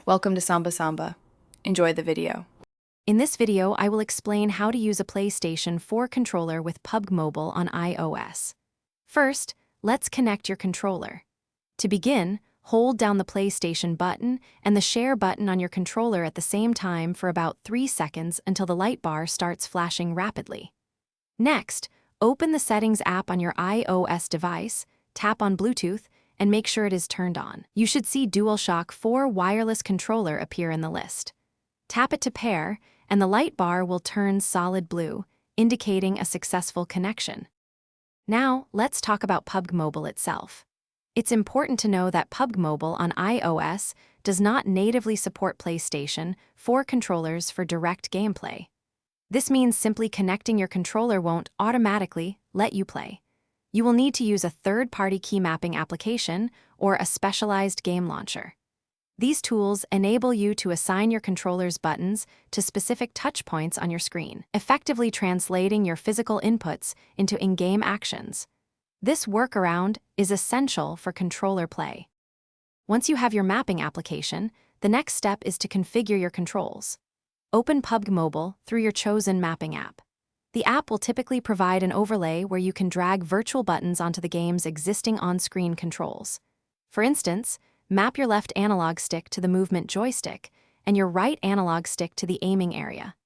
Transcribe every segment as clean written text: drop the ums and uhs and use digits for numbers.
Welcome to Samba Samba. Enjoy the video. In this video, I will explain how to use a PlayStation 4 controller with PUBG Mobile on iOS. First, let's connect your controller. To begin, hold down the PlayStation button and the share button on your controller at the same time for about 3 seconds until the light bar starts flashing rapidly. Next, open the Settings app on your iOS device, tap on Bluetooth, and make sure it is turned on. You should see DualShock 4 wireless controller appear in the list. Tap it to pair, and the light bar will turn solid blue, indicating a successful connection. Now, let's talk about PUBG Mobile itself. It's important to know that PUBG Mobile on iOS does not natively support PlayStation 4 controllers for direct gameplay. This means simply connecting your controller won't automatically let you play. You will need to use a third-party key mapping application or a specialized game launcher. These tools enable you to assign your controller's buttons to specific touch points on your screen, effectively translating your physical inputs into in-game actions. This workaround is essential for controller play. Once you have your mapping application, the next step is to configure your controls. Open PUBG Mobile through your chosen mapping app. The app will typically provide an overlay where you can drag virtual buttons onto the game's existing on-screen controls. For instance, map your left analog stick to the movement joystick and your right analog stick to the aiming area.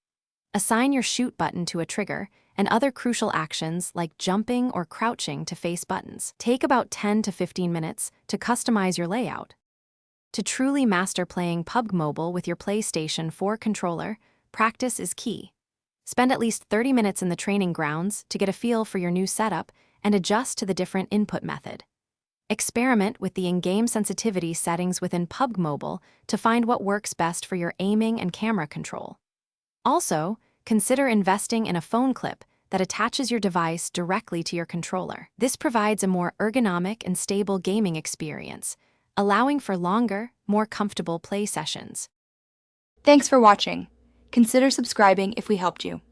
Assign your shoot button to a trigger and other crucial actions like jumping or crouching to face buttons. Take about 10 to 15 minutes to customize your layout. To truly master playing PUBG Mobile with your PlayStation 4 controller, practice is key. Spend at least 30 minutes in the training grounds to get a feel for your new setup and adjust to the different input method. Experiment with the in-game sensitivity settings within PUBG Mobile to find what works best for your aiming and camera control. Also, consider investing in a phone clip that attaches your device directly to your controller. This provides a more ergonomic and stable gaming experience, allowing for longer, more comfortable play sessions. Thanks for watching. Consider subscribing if we helped you.